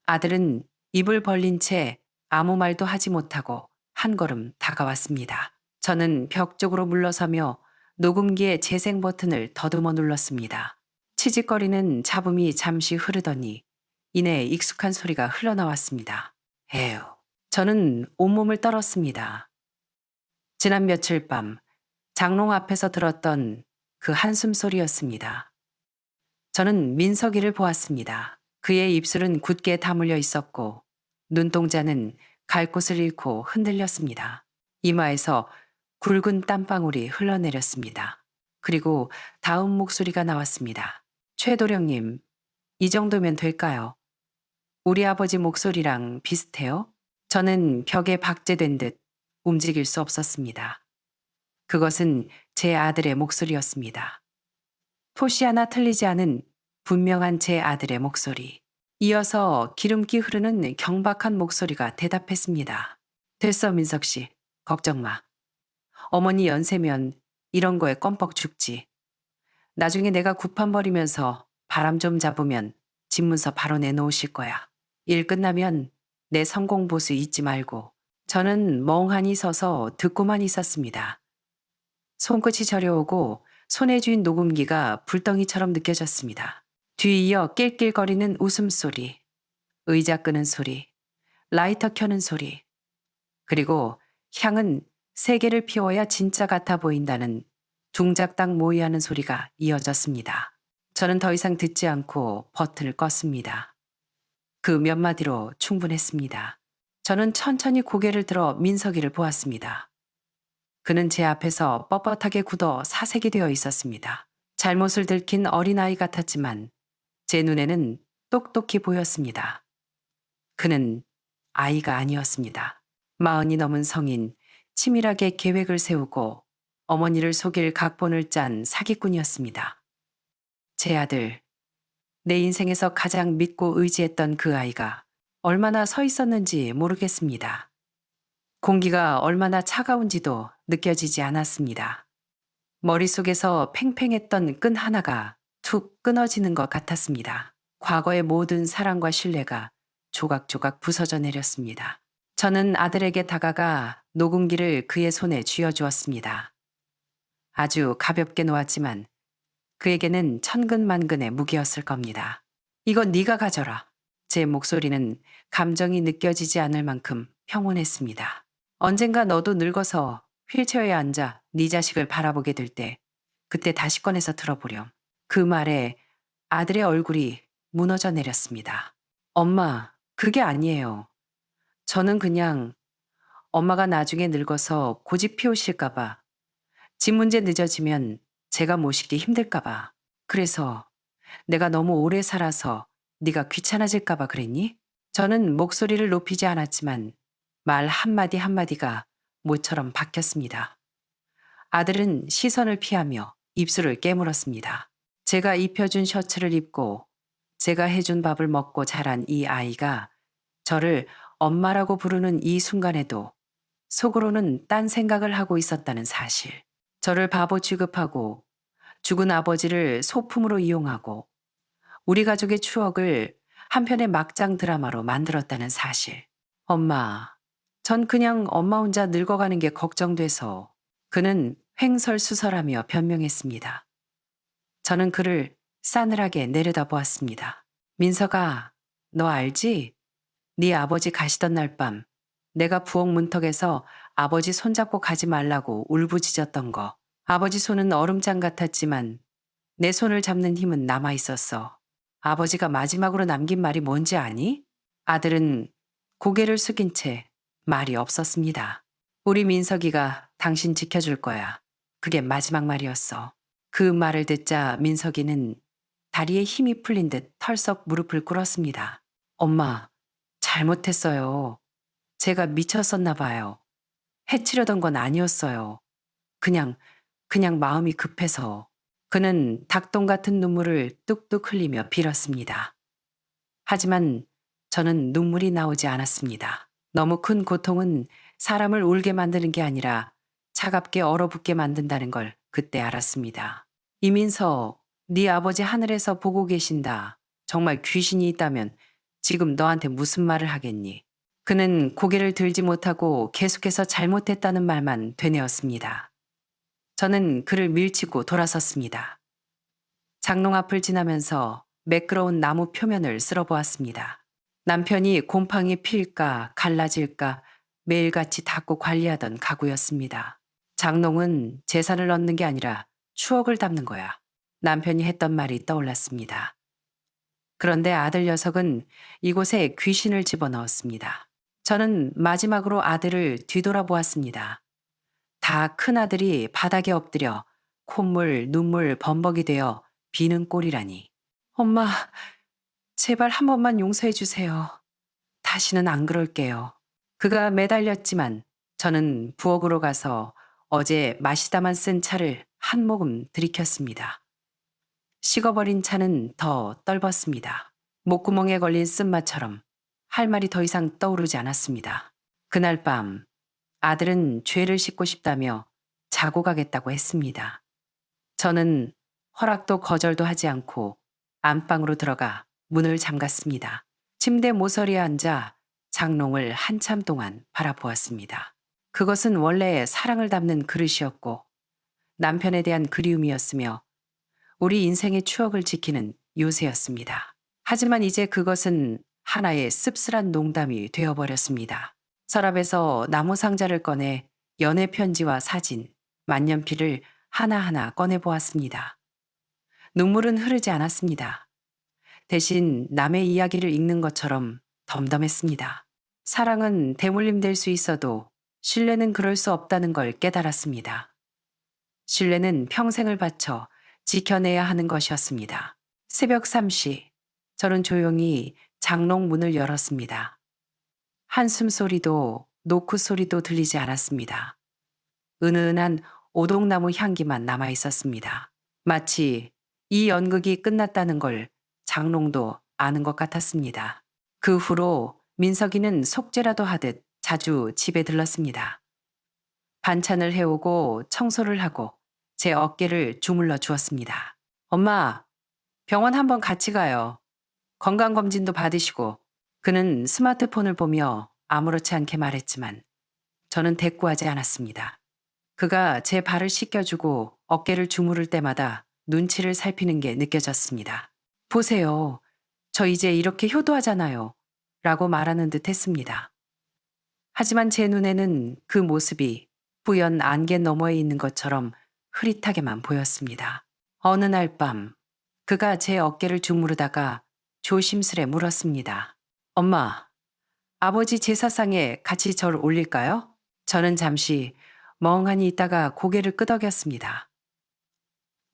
아들은 입을 벌린 채 아무 말도 하지 못하고 한 걸음 다가왔습니다. 저는 벽 쪽으로 물러서며 녹음기의 재생 버튼을 더듬어 눌렀습니다. 치직거리는 잡음이 잠시 흐르더니 이내 익숙한 소리가 흘러나왔습니다. 에휴. 저는 온몸을 떨었습니다. 지난 며칠 밤 장롱 앞에서 들었던 그 한숨 소리였습니다. 저는 민석이를 보았습니다. 그의 입술은 굳게 다물려 있었고 눈동자는 갈 곳을 잃고 흔들렸습니다. 이마에서 굵은 땀방울이 흘러내렸습니다. 그리고 다음 목소리가 나왔습니다. 최도령님, 이 정도면 될까요? 우리 아버지 목소리랑 비슷해요? 저는 벽에 박제된 듯 움직일 수 없었습니다. 그것은 제 아들의 목소리였습니다. 토시 하나 틀리지 않은 분명한 제 아들의 목소리. 이어서 기름기 흐르는 경박한 목소리가 대답했습니다. 됐어, 민석 씨. 걱정 마. 어머니 연세면 이런 거에 껌뻑 죽지. 나중에 내가 구판 벌이면서 바람 좀 잡으면 집문서 바로 내놓으실 거야. 일 끝나면 내 성공 보수 잊지 말고. 저는 멍하니 서서 듣고만 있었습니다. 손끝이 저려오고 손에 쥔 녹음기가 불덩이처럼 느껴졌습니다. 뒤이어 낄낄거리는 웃음소리, 의자 끄는 소리, 라이터 켜는 소리, 그리고 향은 세 개를 피워야 진짜 같아 보인다는 둥작당 모이하는 소리가 이어졌습니다. 저는 더 이상 듣지 않고 버튼을 껐습니다. 그 몇 마디로 충분했습니다. 저는 천천히 고개를 들어 민석이를 보았습니다. 그는 제 앞에서 뻣뻣하게 굳어 사색이 되어 있었습니다. 잘못을 들킨 어린아이 같았지만 제 눈에는 똑똑히 보였습니다. 그는 아이가 아니었습니다. 40이 넘은 성인, 치밀하게 계획을 세우고 어머니를 속일 각본을 짠 사기꾼이었습니다. 제 아들, 내 인생에서 가장 믿고 의지했던 그 아이가 얼마나 서 있었는지 모르겠습니다. 공기가 얼마나 차가운지도 느껴지지 않았습니다. 머릿속에서 팽팽했던 끈 하나가 툭 끊어지는 것 같았습니다. 과거의 모든 사랑과 신뢰가 조각조각 부서져 내렸습니다. 저는 아들에게 다가가 녹음기를 그의 손에 쥐어주었습니다. 아주 가볍게 놓았지만 그에게는 천근만근의 무게였을 겁니다. 이건 네가 가져라. 제 목소리는 감정이 느껴지지 않을 만큼 평온했습니다. 언젠가 너도 늙어서 휠체어에 앉아 네 자식을 바라보게 될 때 그때 다시 꺼내서 들어보렴. 그 말에 아들의 얼굴이 무너져 내렸습니다. 엄마, 그게 아니에요. 저는 그냥 엄마가 나중에 늙어서 고집 피우실까 봐 집 문제 늦어지면 제가 모시기 힘들까봐. 그래서 내가 너무 오래 살아서 네가 귀찮아질까봐 그랬니? 저는 목소리를 높이지 않았지만 말 한마디 한마디가 모처럼 박혔습니다. 아들은 시선을 피하며 입술을 깨물었습니다. 제가 입혀준 셔츠를 입고 제가 해준 밥을 먹고 자란 이 아이가 저를 엄마라고 부르는 이 순간에도 속으로는 딴 생각을 하고 있었다는 사실. 저를 바보 취급하고 죽은 아버지를 소품으로 이용하고 우리 가족의 추억을 한편의 막장 드라마로 만들었다는 사실. 엄마, 전 그냥 엄마 혼자 늙어가는 게 걱정돼서. 그는 횡설수설하며 변명했습니다. 저는 그를 싸늘하게 내려다보았습니다. 민서가, 너 알지? 네 아버지 가시던 날 밤 내가 부엌 문턱에서 아버지 손잡고 가지 말라고 울부짖었던 거. 아버지 손은 얼음장 같았지만 내 손을 잡는 힘은 남아 있었어. 아버지가 마지막으로 남긴 말이 뭔지 아니? 아들은 고개를 숙인 채 말이 없었습니다. 우리 민석이가 당신 지켜줄 거야. 그게 마지막 말이었어. 그 말을 듣자 민석이는 다리에 힘이 풀린 듯 털썩 무릎을 꿇었습니다. 엄마, 잘못했어요. 제가 미쳤었나 봐요. 해치려던 건 아니었어요. 그냥, 그냥 마음이 급해서. 그는 닭똥 같은 눈물을 뚝뚝 흘리며 빌었습니다. 하지만 저는 눈물이 나오지 않았습니다. 너무 큰 고통은 사람을 울게 만드는 게 아니라 차갑게 얼어붙게 만든다는 걸 그때 알았습니다. 이민서, 네 아버지 하늘에서 보고 계신다. 정말 귀신이 있다면 지금 너한테 무슨 말을 하겠니? 그는 고개를 들지 못하고 계속해서 잘못했다는 말만 되뇌었습니다. 저는 그를 밀치고 돌아섰습니다. 장롱 앞을 지나면서 매끄러운 나무 표면을 쓸어보았습니다. 남편이 곰팡이 필까 갈라질까 매일같이 닦고 관리하던 가구였습니다. 장롱은 재산을 얻는 게 아니라 추억을 담는 거야. 남편이 했던 말이 떠올랐습니다. 그런데 아들 녀석은 이곳에 귀신을 집어넣었습니다. 저는 마지막으로 아들을 뒤돌아보았습니다. 다 큰아들이 바닥에 엎드려 콧물, 눈물 범벅이 되어 비는 꼴이라니. 엄마, 제발 한 번만 용서해 주세요. 다시는 안 그럴게요. 그가 매달렸지만 저는 부엌으로 가서 어제 마시다만 쓴 차를 한 모금 들이켰습니다. 식어버린 차는 더 떫었습니다. 목구멍에 걸린 쓴맛처럼 할 말이 더 이상 떠오르지 않았습니다. 그날 밤 아들은 죄를 씻고 싶다며 자고 가겠다고 했습니다. 저는 허락도 거절도 하지 않고 안방으로 들어가 문을 잠갔습니다. 침대 모서리에 앉아 장롱을 한참 동안 바라보았습니다. 그것은 원래 사랑을 담는 그릇이었고 남편에 대한 그리움이었으며 우리 인생의 추억을 지키는 요새였습니다. 하지만 이제 그것은 하나의 씁쓸한 농담이 되어버렸습니다. 서랍에서 나무 상자를 꺼내 연애 편지와 사진, 만년필을 하나하나 꺼내보았습니다. 눈물은 흐르지 않았습니다. 대신 남의 이야기를 읽는 것처럼 덤덤했습니다. 사랑은 대물림될 수 있어도 신뢰는 그럴 수 없다는 걸 깨달았습니다. 신뢰는 평생을 바쳐 지켜내야 하는 것이었습니다. 새벽 3시, 저는 조용히 장롱 문을 열었습니다. 한숨 소리도 노크 소리도 들리지 않았습니다. 은은한 오동나무 향기만 남아 있었습니다. 마치 이 연극이 끝났다는 걸 장롱도 아는 것 같았습니다. 그 후로 민석이는 속죄라도 하듯 자주 집에 들렀습니다. 반찬을 해오고 청소를 하고 제 어깨를 주물러 주었습니다. 엄마, 병원 한번 같이 가요. 건강검진도 받으시고. 그는 스마트폰을 보며 아무렇지 않게 말했지만 저는 대꾸하지 않았습니다. 그가 제 발을 씻겨주고 어깨를 주무를 때마다 눈치를 살피는 게 느껴졌습니다. 보세요. 저 이제 이렇게 효도하잖아요. 라고 말하는 듯 했습니다. 하지만 제 눈에는 그 모습이 뿌연 안개 너머에 있는 것처럼 흐릿하게만 보였습니다. 어느 날 밤, 그가 제 어깨를 주무르다가 조심스레 물었습니다. 엄마, 아버지 제사상에 같이 절 올릴까요? 저는 잠시 멍하니 있다가 고개를 끄덕였습니다.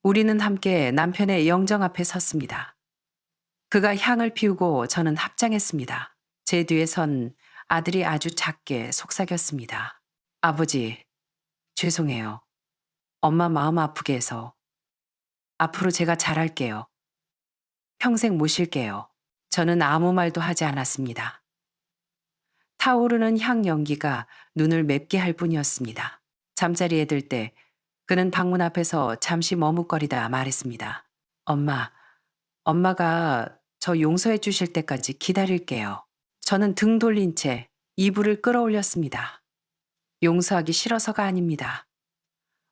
우리는 함께 남편의 영정 앞에 섰습니다. 그가 향을 피우고 저는 합장했습니다. 제 뒤에 선 아들이 아주 작게 속삭였습니다. 아버지, 죄송해요. 엄마 마음 아프게 해서. 앞으로 제가 잘할게요. 평생 모실게요. 저는 아무 말도 하지 않았습니다. 타오르는 향 연기가 눈을 맵게 할 뿐이었습니다. 잠자리에 들 때 그는 방문 앞에서 잠시 머뭇거리다 말했습니다. 엄마가 저 용서해 주실 때까지 기다릴게요. 저는 등 돌린 채 이불을 끌어올렸습니다. 용서하기 싫어서가 아닙니다.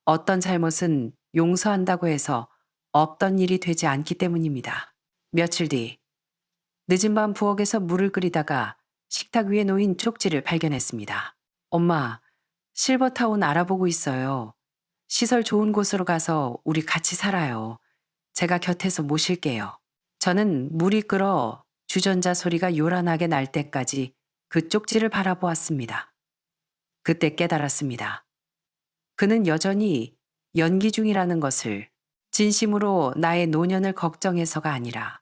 어떤 잘못은 용서한다고 해서 없던 일이 되지 않기 때문입니다. 며칠 뒤 늦은 밤 부엌에서 물을 끓이다가 식탁 위에 놓인 쪽지를 발견했습니다. 엄마, 실버타운 알아보고 있어요. 시설 좋은 곳으로 가서 우리 같이 살아요. 제가 곁에서 모실게요. 저는 물이 끓어 주전자 소리가 요란하게 날 때까지 그 쪽지를 바라보았습니다. 그때 깨달았습니다. 그는 여전히 연기 중이라는 것을. 진심으로 나의 노년을 걱정해서가 아니라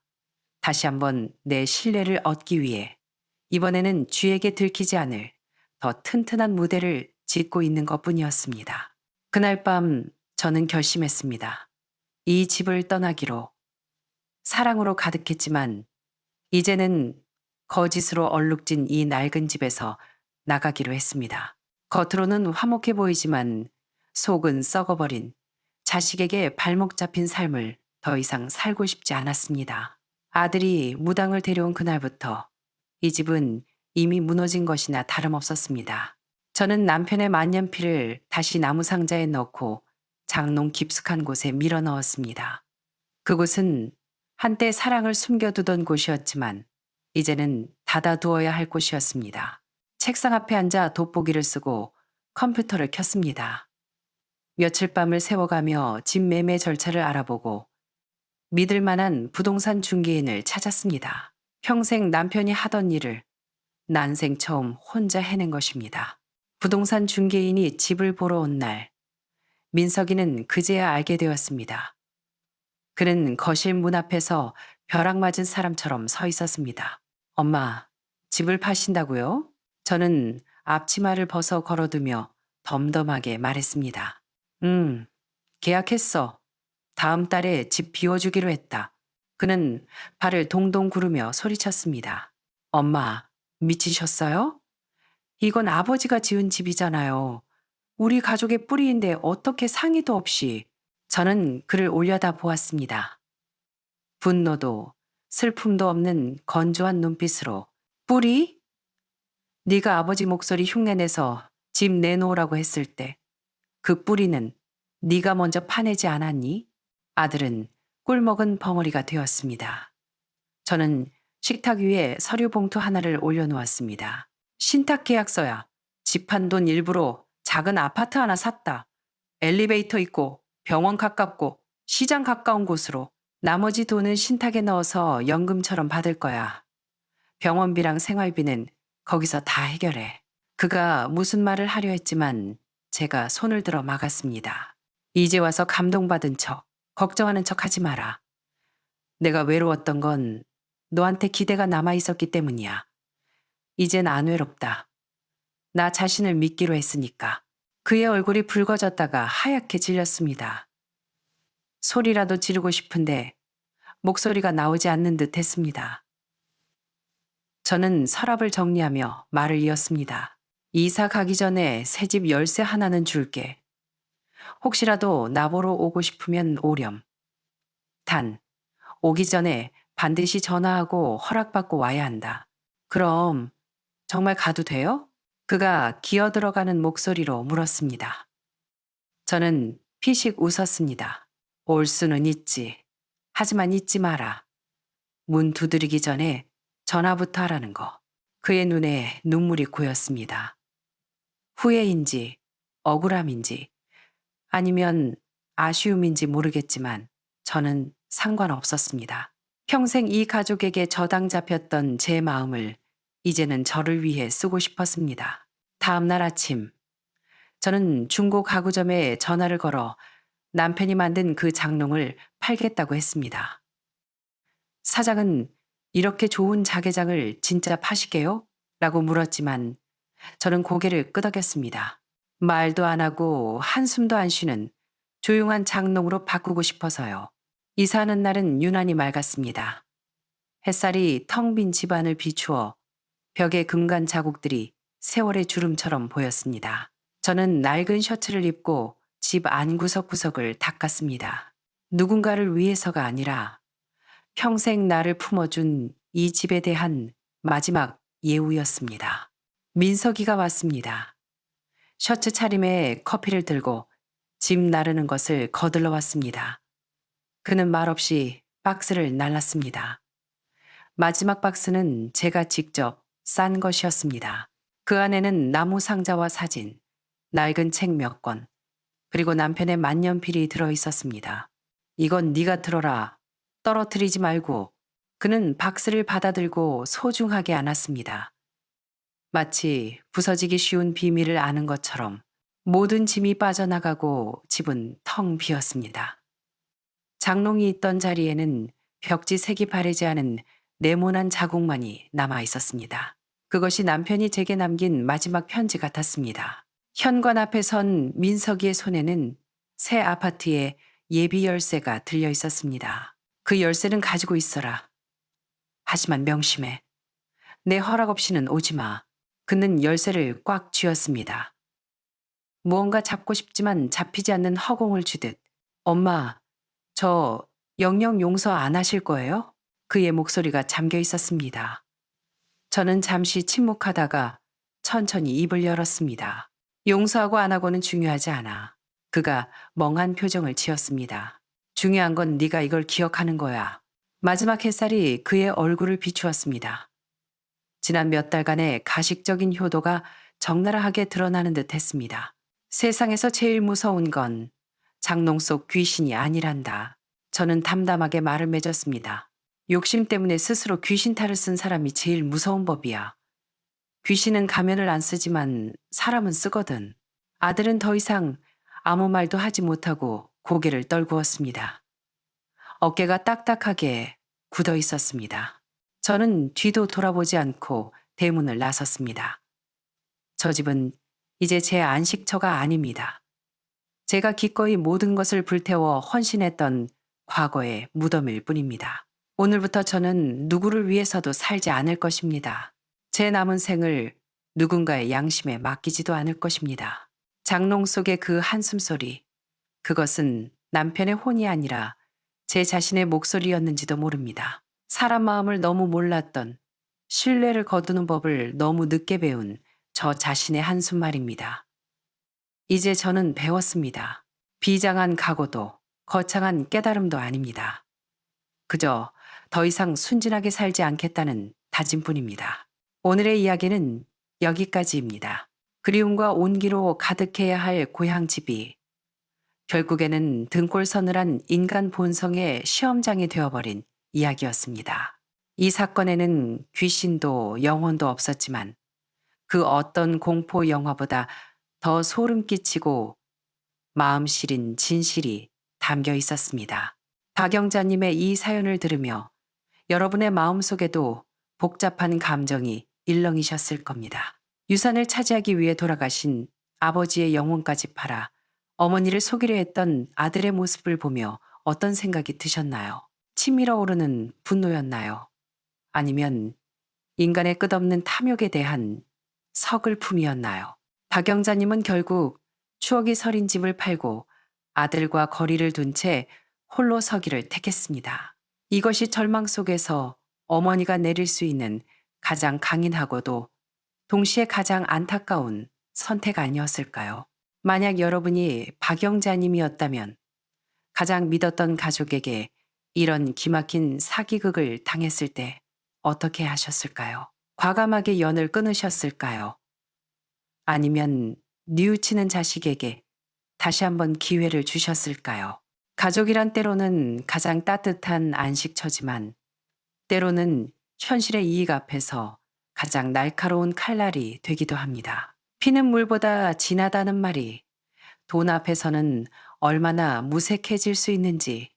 다시 한번 내 신뢰를 얻기 위해 이번에는 쥐에게 들키지 않을 더 튼튼한 무대를 짓고 있는 것뿐이었습니다. 그날 밤 저는 결심했습니다. 이 집을 떠나기로. 사랑으로 가득했지만 이제는 거짓으로 얼룩진 이 낡은 집에서 나가기로 했습니다. 겉으로는 화목해 보이지만 속은 썩어버린 자식에게 발목 잡힌 삶을 더 이상 살고 싶지 않았습니다. 아들이 무당을 데려온 그날부터 이 집은 이미 무너진 것이나 다름없었습니다. 저는 남편의 만년필을 다시 나무 상자에 넣고 장롱 깊숙한 곳에 밀어 넣었습니다. 그곳은 한때 사랑을 숨겨두던 곳이었지만 이제는 닫아두어야 할 곳이었습니다. 책상 앞에 앉아 돋보기를 쓰고 컴퓨터를 켰습니다. 며칠 밤을 세워가며 집 매매 절차를 알아보고 믿을 만한 부동산 중개인을 찾았습니다. 평생 남편이 하던 일을 난생 처음 혼자 해낸 것입니다. 부동산 중개인이 집을 보러 온 날, 민석이는 그제야 알게 되었습니다. 그는 거실 문 앞에서 벼락 맞은 사람처럼 서 있었습니다. 엄마, 집을 파신다고요? 저는 앞치마를 벗어 걸어두며 덤덤하게 말했습니다. 계약했어. 다음 달에 집 비워주기로 했다. 그는 발을 동동 구르며 소리쳤습니다. 엄마, 미치셨어요? 이건 아버지가 지은 집이잖아요. 우리 가족의 뿌리인데 어떻게 상의도 없이. 저는 그를 올려다 보았습니다. 분노도 슬픔도 없는 건조한 눈빛으로. 뿌리? 네가 아버지 목소리 흉내내서 집 내놓으라고 했을 때 그 뿌리는 네가 먼저 파내지 않았니? 아들은 꿀먹은 벙어리가 되었습니다. 저는 식탁 위에 서류 봉투 하나를 올려놓았습니다. 신탁 계약서야. 집 한 돈 일부로 작은 아파트 하나 샀다. 엘리베이터 있고 병원 가깝고 시장 가까운 곳으로. 나머지 돈은 신탁에 넣어서 연금처럼 받을 거야. 병원비랑 생활비는 거기서 다 해결해. 그가 무슨 말을 하려 했지만 제가 손을 들어 막았습니다. 이제 와서 감동받은 척, 걱정하는 척 하지 마라. 내가 외로웠던 건 너한테 기대가 남아 있었기 때문이야. 이젠 안 외롭다. 나 자신을 믿기로 했으니까. 그의 얼굴이 붉어졌다가 하얗게 질렸습니다. 소리라도 지르고 싶은데 목소리가 나오지 않는 듯 했습니다. 저는 서랍을 정리하며 말을 이었습니다. 이사 가기 전에 새집 열쇠 하나는 줄게. 혹시라도 나보러 오고 싶으면 오렴. 단, 오기 전에 반드시 전화하고 허락받고 와야 한다. 그럼 정말 가도 돼요? 그가 기어 들어가는 목소리로 물었습니다. 저는 피식 웃었습니다. 올 수는 있지. 하지만 잊지 마라. 문 두드리기 전에 전화부터 하라는 거. 그의 눈에 눈물이 고였습니다. 후회인지 억울함인지 아니면 아쉬움인지 모르겠지만 저는 상관없었습니다. 평생 이 가족에게 저당 잡혔던 제 마음을 이제는 저를 위해 쓰고 싶었습니다. 다음 날 아침 저는 중고 가구점에 전화를 걸어 남편이 만든 그 장롱을 팔겠다고 했습니다. 사장은 이렇게 좋은 자개장을 진짜 파시게요? 라고 물었지만 저는 고개를 끄덕였습니다. 말도 안 하고 한숨도 안 쉬는 조용한 장롱으로 바꾸고 싶어서요. 이사하는 날은 유난히 맑았습니다. 햇살이 텅 빈 집안을 비추어 벽에 금간 자국들이 세월의 주름처럼 보였습니다. 저는 낡은 셔츠를 입고 집 안 구석구석을 닦았습니다. 누군가를 위해서가 아니라 평생 나를 품어준 이 집에 대한 마지막 예우였습니다. 민석이가 왔습니다. 셔츠 차림에 커피를 들고 집 나르는 것을 거들러 왔습니다. 그는 말없이 박스를 날랐습니다. 마지막 박스는 제가 직접 싼 것이었습니다. 그 안에는 나무 상자와 사진, 낡은 책 몇 권, 그리고 남편의 만년필이 들어 있었습니다. 이건 네가 들어라. 떨어뜨리지 말고. 그는 박스를 받아들고 소중하게 안았습니다. 마치 부서지기 쉬운 비밀을 아는 것처럼 모든 짐이 빠져나가고 집은 텅 비었습니다. 장롱이 있던 자리에는 벽지 색이 바래지 않은 네모난 자국만이 남아 있었습니다. 그것이 남편이 제게 남긴 마지막 편지 같았습니다. 현관 앞에 선 민석이의 손에는 새 아파트의 예비 열쇠가 들려 있었습니다. 그 열쇠는 가지고 있어라. 하지만 명심해. 내 허락 없이는 오지 마. 그는 열쇠를 꽉 쥐었습니다. 무언가 잡고 싶지만 잡히지 않는 허공을 쥐듯 엄마, 저 영영 용서 안 하실 거예요? 그의 목소리가 잠겨 있었습니다. 저는 잠시 침묵하다가 천천히 입을 열었습니다. 용서하고 안 하고는 중요하지 않아. 그가 멍한 표정을 지었습니다. 중요한 건 네가 이걸 기억하는 거야. 마지막 햇살이 그의 얼굴을 비추었습니다. 지난 몇 달간의 가식적인 효도가 적나라하게 드러나는 듯 했습니다. 세상에서 제일 무서운 건 장롱 속 귀신이 아니란다. 저는 담담하게 말을 맺었습니다. 욕심 때문에 스스로 귀신탈을 쓴 사람이 제일 무서운 법이야. 귀신은 가면을 안 쓰지만 사람은 쓰거든. 아들은 더 이상 아무 말도 하지 못하고 고개를 떨구었습니다. 어깨가 딱딱하게 굳어 있었습니다. 저는 뒤도 돌아보지 않고 대문을 나섰습니다. 저 집은 이제 제 안식처가 아닙니다. 제가 기꺼이 모든 것을 불태워 헌신했던 과거의 무덤일 뿐입니다. 오늘부터 저는 누구를 위해서도 살지 않을 것입니다. 제 남은 생을 누군가의 양심에 맡기지도 않을 것입니다. 장롱 속의 그 한숨 소리, 그것은 남편의 혼이 아니라 제 자신의 목소리였는지도 모릅니다. 사람 마음을 너무 몰랐던, 신뢰를 거두는 법을 너무 늦게 배운 저 자신의 한숨말입니다. 이제 저는 배웠습니다. 비장한 각오도 거창한 깨달음도 아닙니다. 그저 더 이상 순진하게 살지 않겠다는 다짐뿐입니다. 오늘의 이야기는 여기까지입니다. 그리움과 온기로 가득해야 할 고향집이 결국에는 등골 서늘한 인간 본성의 시험장이 되어버린 이야기였습니다. 이 사건에는 귀신도 영혼도 없었지만 그 어떤 공포 영화보다 더 소름 끼치고 마음 시린 진실이 담겨 있었습니다. 박영자님의 이 사연을 들으며 여러분의 마음속에도 복잡한 감정이 일렁이셨을 겁니다. 유산을 차지하기 위해 돌아가신 아버지의 영혼까지 팔아 어머니를 속이려 했던 아들의 모습을 보며 어떤 생각이 드셨나요? 치밀어 오르는 분노였나요? 아니면 인간의 끝없는 탐욕에 대한 서글픔이었나요? 박영자님은 결국 추억이 서린 집을 팔고 아들과 거리를 둔 채 홀로 서기를 택했습니다. 이것이 절망 속에서 어머니가 내릴 수 있는 가장 강인하고도 동시에 가장 안타까운 선택 아니었을까요? 만약 여러분이 박영자님이었다면 가장 믿었던 가족에게 이런 기막힌 사기극을 당했을 때 어떻게 하셨을까요? 과감하게 연을 끊으셨을까요? 아니면 뉘우치는 자식에게 다시 한번 기회를 주셨을까요? 가족이란 때로는 가장 따뜻한 안식처지만 때로는 현실의 이익 앞에서 가장 날카로운 칼날이 되기도 합니다. 피는 물보다 진하다는 말이 돈 앞에서는 얼마나 무색해질 수 있는지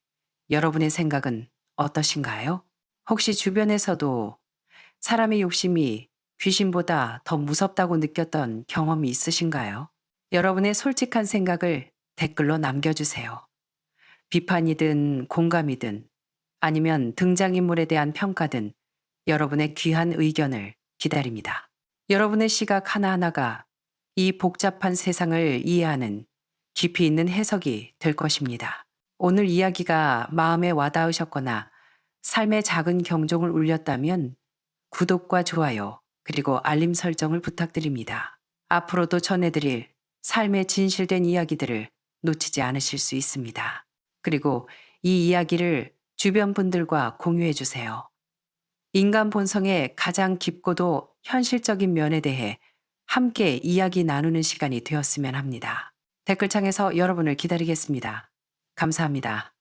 여러분의 생각은 어떠신가요? 혹시 주변에서도 사람의 욕심이 귀신보다 더 무섭다고 느꼈던 경험이 있으신가요? 여러분의 솔직한 생각을 댓글로 남겨주세요. 비판이든 공감이든 아니면 등장인물에 대한 평가든 여러분의 귀한 의견을 기다립니다. 여러분의 시각 하나하나가 이 복잡한 세상을 이해하는 깊이 있는 해석이 될 것입니다. 오늘 이야기가 마음에 와닿으셨거나 삶의 작은 경종을 울렸다면 구독과 좋아요, 그리고 알림 설정을 부탁드립니다. 앞으로도 전해드릴 삶의 진실된 이야기들을 놓치지 않으실 수 있습니다. 그리고 이 이야기를 주변 분들과 공유해 주세요. 인간 본성의 가장 깊고도 현실적인 면에 대해 함께 이야기 나누는 시간이 되었으면 합니다. 댓글창에서 여러분을 기다리겠습니다. 감사합니다.